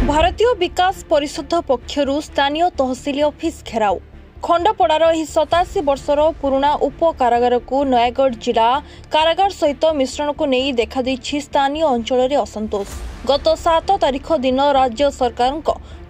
भारतीय विकास परिषद पक्षरु स्थानीय तहसिल ऑफिस घेराव खंडपड़ार 87 वर्षर पुराना उप कारागार को नयागढ़ जिला कारागार सहित मिश्रण को नहीं देखा स्थानीय अंचल असंतोष। गत 7 तारिख दिन राज्य सरकार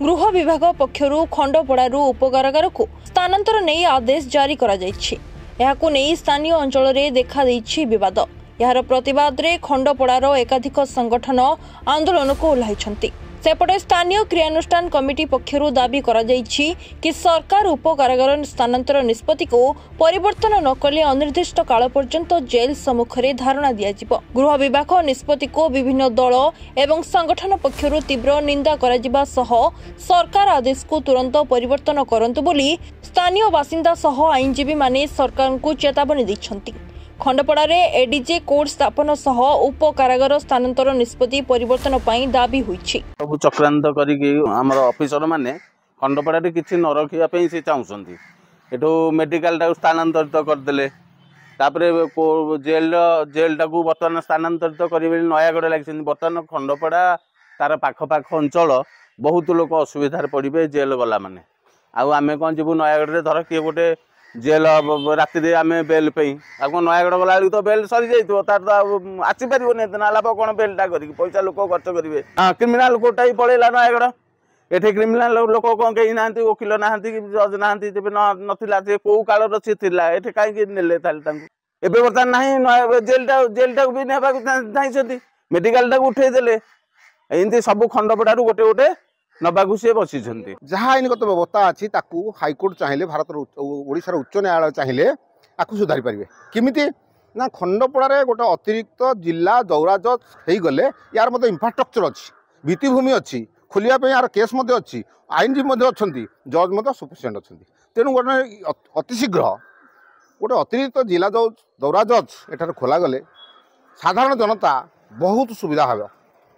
गृह विभाग पक्षरु खंडपड़ार उप कारागार को स्थानांतर नहीं आदेश जारी करा जायछि। एहाकु नहीं स्थानीय अंचल देखा विवाद। यार प्रतिवाद रे खंडपड़ार एकाधिक संगठन आंदोलन को ओह्लाइछन्ति। सेपटे स्थानीय क्रियानुष्ठान कमिटी पक्षरु दाबी करा जायछि कि सरकार उप कारागार स्थानांतर निष्पत्ति को परिवर्तन न कले अनिर्दिष्ट काल पर्यंत जेल सम्मुखरे धारणा दियाजिब। गृह विभाग निष्पत्ति को विभिन्न दल एवं संगठन पक्षरु तीव्र निंदा कराजिबा सह सरकार आदेश को तुरंत परिवर्तन करंतु बोली स्थानीय बासिंदा सह आईनजीवी माने सरकार को चेतावनी दैछन्ति। खंडपड़ा रे एडीजे कोर्ट स्थापन सह उप कारागार स्थानांतर निष्पत्ति परिवर्तन पई दाबी होईछि। सब चक्रांत करिके हमर ऑफिसर माने खंडपड़ा रे किछि न रखिया पई से चाहुसंती। एठो मेडिकल टा स्थानांतरित कर देले, तापरे जेल टा को वर्तमान स्थानांतरित करिवे नयागढ़ लागिसंती। वर्तमान खंडपड़ा तार पाख पाख अंचल बहुत लोक असुविधार पड़िबे जेल गला माने। आ आमे कोन जिबु नयागढ़ रे धर के गोटे जेल राति रे आमे बेल पे आगो नयागढ़ गला तो बेल सरी जाइतो तार तो आसी परिबो ने ना लाभ कोन बेल टा करी पैसा लोक खर्च करिवे। हां क्रिमिनल कोटाई पळेला नयागढ़। एठे क्रिमिनल लोक कोन केही नाहंती, वकील नाहंती कि जज नाहंती, जेबे नथिला जे को काल रछि थिला एठे काई कि नेले ताल तांकु एबे वर्तमान नाही जेल टा भी नेबा चाहछथि। मेडिकल टा उठै देले एंती सब खंडपड़ा रु गोटे गोटे नबाकू सी बसी जहाँ आईनगत व्यवस्था अच्छी हाइकोर्ट चाहिए, भारत ओडिशार उच्च न्यायालय चाहिए आपको सुधारी पारे किमिति ना। खंडपड़ारे गोटे अतिरिक्त जिला दौरा जज हो गले यार मत इंफ्रास्ट्रक्चर अच्छी, भित्तिभूमि अच्छी, खोलिया यार केस अच्छी, आईनजीवी अच्छा, जज मत सफिसीयंट अच्छा। तेणु गोटे अतिशीघ्र गोटे अतिरिक्त जिला दौरा जज एठार खोला गले साधारण जनता बहुत सुविधा हे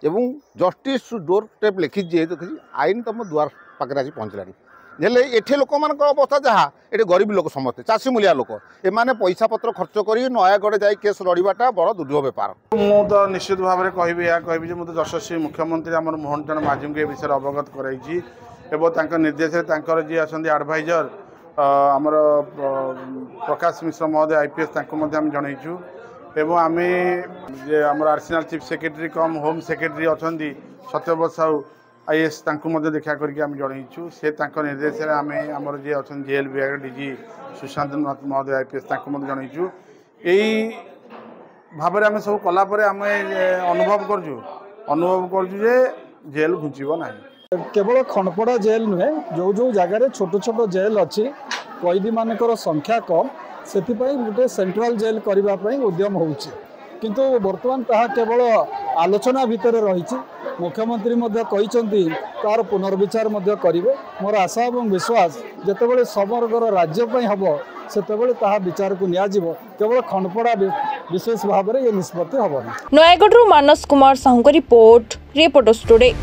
एवं जस्टिस डोर टेप लिखी आईन तुम दुआर पाखे आज पहुँचलानी। हेले एठे लोक मान अवस्था जहाँ ये गरीब लोक समस्ते चाषी मूलिया लोक एमाने पैसा पत्र खर्च कर नयागढ़ जाई केस लड़ाटा बड़ दुर्लभ बेपार। मु तो निश्चित भाव में कहि मुझे यशस्वी मुख्यमंत्री आम मोहन चरण माझी को विषय अवगत कराई एवं निर्देश जी आसती एडभाइजर आमर प्रकाश मिश्र महोदय आईपीएस जनईचु एवं आम आमर arsenal chief secretary come home secretary अच्छा सत्यव्रत साहू आईएएस देखा करके जनईचु से निर्देश आम आमर जी अच्छा जेल विभाग डीजी सुशांत महोदय आईपीएस जनईचु यही भाव में आम सब कलापर आम अनुभव करूँ जे जेल घुंचब ना। केवल खंडपड़ा जेल नुहे जो जो जगार छोट छोट जेल अच्छी कैदी मानकर संख्या कम से गोटे सेंट्रल जेल करने उद्यम होउछि, किंतु वर्तमान ताहा केवल आलोचना भितर रही। मुख्यमंत्री तार पुनर्विचार करिवे। मोर आशा और विश्वास जेतेबेले समग्र राज्य हम सेतेबेले ताहा विचार को नियाजिवो, केवल खंडपड़ा विशेष भाव में ये निष्पत्ति हम। Nayagarh Manas Kumar Sahu report reporters today.